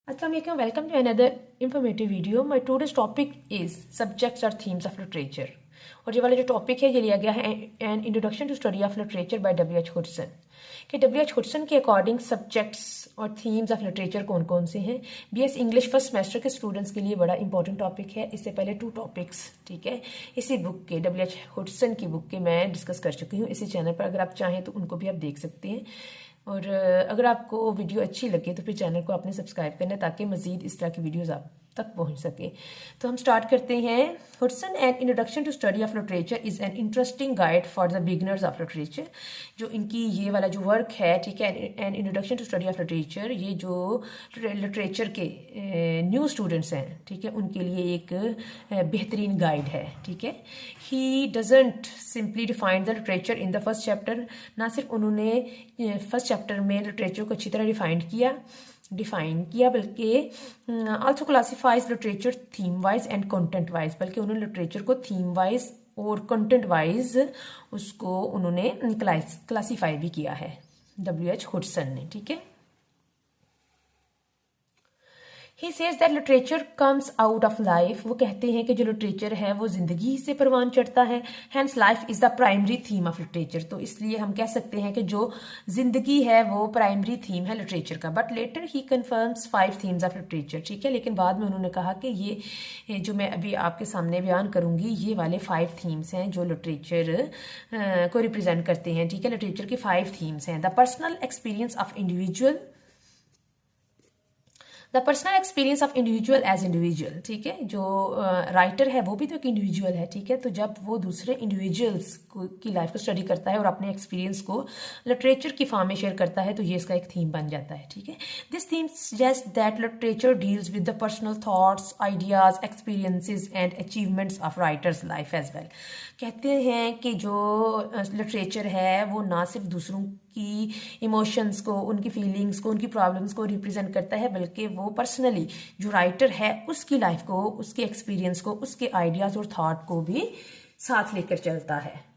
Assalamualaikum, welcome to another informative video. My today's topic is subjects or themes of literature. और ये वाला जो topic है ये लिया गया है an introduction to study of literature by W.H. Hudson कि W.H. हुडसन के अकॉर्डिंग सब्जेक्ट्स और थीम्स ऑफ लिटरेचर कौन कौन से हैं। BS इंग्लिश फर्स्ट सेमेस्टर के स्टूडेंट्स के लिए बड़ा इंपॉर्टेंट टॉपिक है। इससे पहले 2 टॉपिक्स ठीक है इसी बुक के W.H. हुडसन की बुक के मैं डिस्कस कर चुकी हूँ इसी चैनल पर। अगर आप चाहें तो उनको भी आप देख सकते हैं। और अगर आपको वीडियो अच्छी लगे तो फिर चैनल को आपने सब्सक्राइब करना है ताकि मज़ीद इस तरह की वीडियोस आप तक पहुंच सके। तो हम स्टार्ट करते हैं। Hudson an introduction to study of literature is an interesting guide for the beginners of literature. जो इनकी ये वाला जो वर्क है ठीक है an introduction to study of literature, ये जो लिटरेचर के न्यू स्टूडेंट्स हैं ठीक है उनके लिए एक बेहतरीन गाइड है ठीक है। He doesn't simply define the literature in the first chapter. ना सिर्फ उन्होंने फर्स्ट चैप्टर में लिटरेचर को अच्छी तरह डिफाइन किया बल्कि also classifies literature theme wise and content wise, बल्कि उन्होंने लिटरेचर को थीम वाइज और कंटेंट वाइज उसको उन्होंने क्लासीफाई भी किया है W.H. हुडसन ने ठीक है। He says that literature comes out of life। वो कहते हैं कि जो लिटरेचर है वो जिंदगी से परवान चढ़ता है। Hence life is the primary theme of literature। तो इसलिए हम कह सकते हैं कि जो जिंदगी है वो प्राइमरी थीम है लिटरेचर का। But later he confirms 5 themes of literature ठीक है। लेकिन बाद में उन्होंने कहा कि ये जो मैं अभी आपके सामने बयान करूंगी ये वाले 5 themes हैं जो लिटरेचर को रिप्रेजेंट करते हैं ठीक है। लिटरेचर की 5 themes हैं। The personal experience of individual, the personal experience of individual as individual ठीक है। जो राइटर है वो भी तो एक इंडिविजुअल है ठीक है। तो जब वो दूसरे इंडिविजुअल्स की लाइफ को स्टडी करता है और अपने एक्सपीरियंस को लिटरेचर की फॉर्म में शेयर करता है तो ये इसका एक थीम बन जाता है ठीक है। This theme suggest that literature deals with the personal thoughts, ideas, experiences and achievements of writer's life as well. कहते हैं कि जो लिटरेचर है वो ना सिर्फ दूसरों की इमोशंस को, उनकी फीलिंग्स को, उनकी प्रॉब्लम्स को रिप्रेजेंट करता है बल्कि वो पर्सनली जो राइटर है उसकी लाइफ को, उसके एक्सपीरियंस को, उसके आइडियाज और थॉट को भी साथ लेकर चलता है।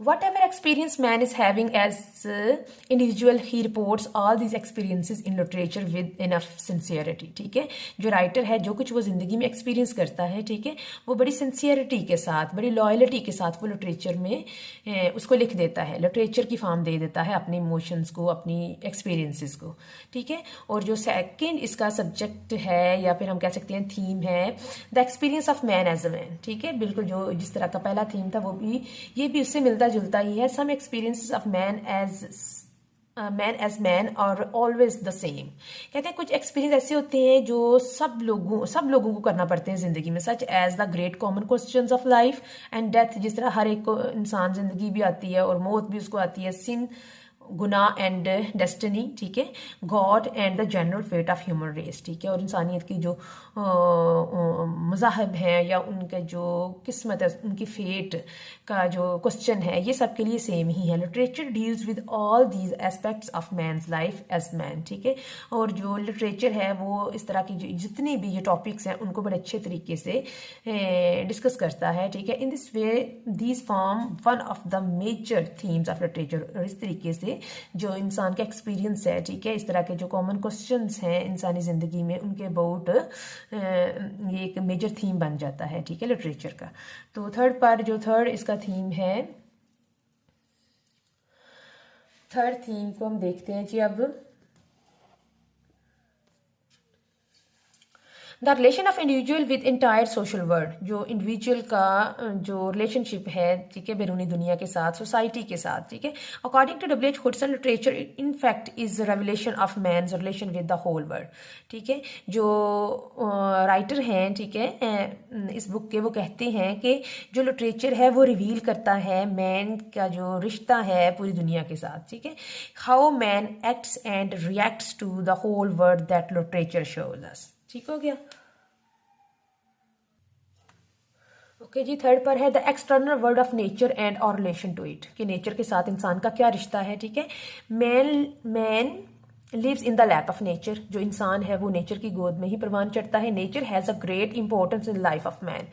Whatever experience man is having as individual, he reports all these experiences in literature with enough sincerity ठीक है। जो राइटर है जो कुछ वो जिंदगी में एक्सपीरियंस करता है ठीक है वो बड़ी सिंसियरिटी के साथ, बड़ी लॉयल्टी के साथ वो लिटरेचर में उसको लिख देता है, लिटरेचर की फॉर्म दे देता है अपने इमोशंस को, अपनी एक्सपीरियंसेस को ठीक है। और जो सेकंड इसका सब्जेक्ट है या फिर हम कह सकते हैं थीम है the experience of man as a man ठीक है। बिल्कुल जो जिस तरह का पहला थीम था वो भी ये भी उससे मिलता जुलता ही है। Some experiences of man as man और ऑलवेज द सेम। कहते हैं कुछ एक्सपीरियंस ऐसे होते हैं जो सब लोगों को करना पड़ते हैं जिंदगी में, such as the great common questions of life and death. जिस तरह हर एक को इंसान जिंदगी भी आती है और मौत भी उसको आती है। सिन, गुनाह एंड डेस्टिनी ठीक है। God and the general fate of human race ठीक है। और इंसानियत की जो मज़ाहब हैं या उनका जो किस्मत है, उनकी फेट का जो क्वेश्चन है ये सब के लिए सेम ही है। Literature deals with all these aspects of man's life as man ठीक है। और जो लिटरेचर है वो इस तरह की जितनी भी ये टॉपिक्स हैं उनको बड़े अच्छे तरीके से डिस्कस करता है ठीक है। In this way these form one of the major themes of literature. और इस तरीके से जो इंसान का एक्सपीरियंस है ठीक है, इस तरह के जो कॉमन क्वेश्चंस हैं इंसानी जिंदगी में उनके अबाउट ये एक मेजर थीम बन जाता है ठीक है लिटरेचर का। तो थर्ड इसका थीम है, थर्ड थीम को हम देखते हैं जी। अब the relation of individual with entire social world. जो इंडिविजुअल का जो रिलेशनशिप है ठीक है बैरूनी दुनिया के साथ, सोसाइटी के साथ ठीक है। According to W.H. Hudson literature in fact is revelation of man's relation with the whole world ठीक है। जो राइटर हैं ठीक है इस बुक के वो कहते हैं कि जो लिटरेचर है वो रिवील करता है मैन का जो रिश्ता है पूरी दुनिया के साथ ठीक है। How man acts and reacts to the whole world that literature shows us. ठीक हो गया। ओके जी, थर्ड पर है the external world of nature and और रिलेशन टू इट कि नेचर के साथ इंसान का क्या रिश्ता है ठीक है। Man lives in the lap of nature, जो इंसान है वो नेचर की गोद में ही परवान चढ़ता है। Nature has a great importance in life of man,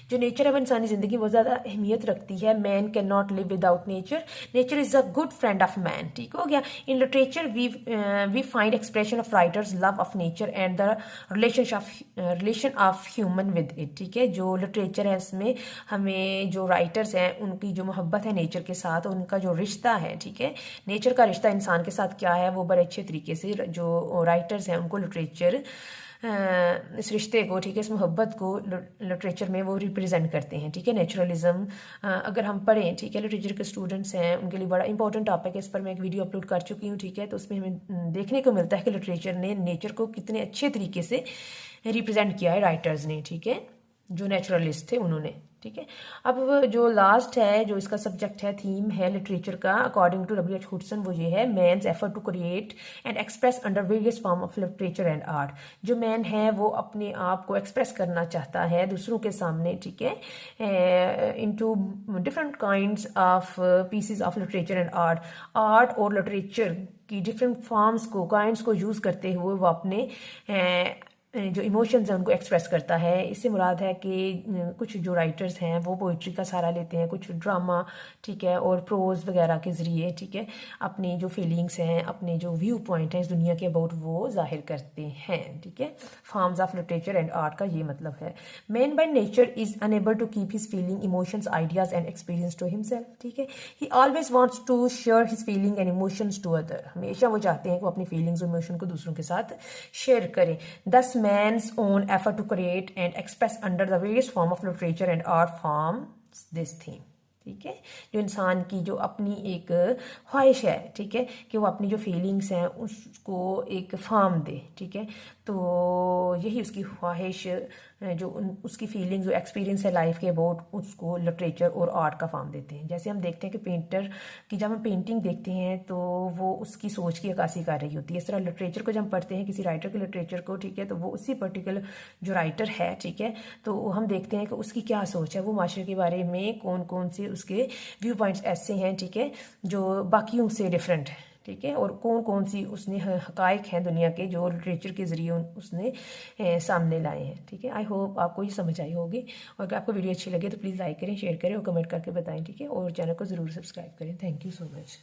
जो नेचर है वो इंसानी ज़िंदगी में बहुत ज़्यादा अहमियत रखती है। Man can not live without nature, nature is a good friend of man. ठीक हो गया। In literature we find expression of writer's love of nature and the relation of human with it. ठीक है, जो लिटरेचर है उसमें हमें जो राइटर्स हैं उनकी जो मोहब्बत है नेचर के साथ, उनका जो रिश्ता है, ठीक है, नेचर का रिश्ता इंसान के साथ क्या है वो बड़े अच्छे तरीके से जो राइटर्स हैं उनको लिटरेचर इस रिश्ते को, ठीक है, इस मोहब्बत को लिटरेचर में वो रिप्रेजेंट करते हैं। ठीक है, नेचुरलिज्म अगर हम पढ़ें, ठीक है, लिटरेचर के स्टूडेंट्स हैं उनके लिए बड़ा इंपॉर्टेंट टॉपिक है। इस पर मैं एक वीडियो अपलोड कर चुकी हूँ। ठीक है, तो उसमें हमें देखने को मिलता है कि लिटरेचर ने नेचर को कितने अच्छे तरीके से रिप्रेजेंट किया है राइटर्स ने, ठीक है, जो नेचुरलिस्ट थे उन्होंने। ठीक है, अब जो लास्ट है, जो इसका सब्जेक्ट है, थीम है लिटरेचर का, अकॉर्डिंग टू W.H. हुडसन, वो ये है man's effort to create and express under various form of literature and art. जो मैन है वो अपने आप को एक्सप्रेस करना चाहता है दूसरों के सामने, ठीक है, into different kinds of pieces of literature and art. Art और लिटरेचर की डिफरेंट फॉर्म्स को, काइंड्स को यूज़ करते हुए वो अपने जो इमोशंस हैं उनको एक्सप्रेस करता है। इससे मुराद है कि कुछ जो राइटर्स हैं वो पोइट्री का सहारा लेते हैं, कुछ ड्रामा, ठीक है, और प्रोज वगैरह के ज़रिए, ठीक है, अपनी जो फीलिंग्स हैं, अपने जो व्यू पॉइंट हैं इस दुनिया के अबाउट वो जाहिर करते हैं। ठीक है, forms of literature and art का ये मतलब है। Man by nature is unable to keep his feeling, emotions, ideas and experience to himself. ठीक है, he always wants to share his feeling and emotions to other. हमेशा वो चाहते हैं कि वो अपनी फीलिंग्स और इमोशन को दूसरों के साथ शेयर करें। दस man's own effort to create and express under the various form of literature and art forms this theme। ठीक है, जो इंसान की जो अपनी एक ख्वाहिश है, ठीक है, कि वो अपनी जो फीलिंग्स हैं उसको एक फॉर्म दे। ठीक है, तो यही उसकी ख्वाहिश, जो उसकी फीलिंग्स, जो एक्सपीरियंस है लाइफ के अबाउट, उसको लिटरेचर और आर्ट का फॉर्म देते हैं। जैसे हम देखते हैं कि पेंटर की जब हम पेंटिंग देखते हैं तो वो उसकी सोच की अक्कासी कर रही होती है। इस तरह लिटरेचर को जब हम पढ़ते हैं, किसी राइटर के लिटरेचर को, ठीक है, तो वो उसी पर्टिकुलर जो राइटर है, ठीक है, तो हम देखते हैं कि उसकी क्या सोच है, वो माशरे के बारे में कौन कौन से उसके व्यू पॉइंट्स ऐसे हैं, ठीक है, जो बाकियों से डिफरेंट है। ठीक है, और कौन कौन सी उसने हकायक हैं दुनिया के जो लिटरेचर के ज़रिए उसने सामने लाए हैं। ठीक है, आई होप आपको ये समझ आई होगी, और अगर आपको वीडियो अच्छी लगे तो प्लीज़ लाइक करें, शेयर करें और कमेंट करके बताएं। ठीक है, और चैनल को ज़रूर सब्सक्राइब करें। Thank you so much.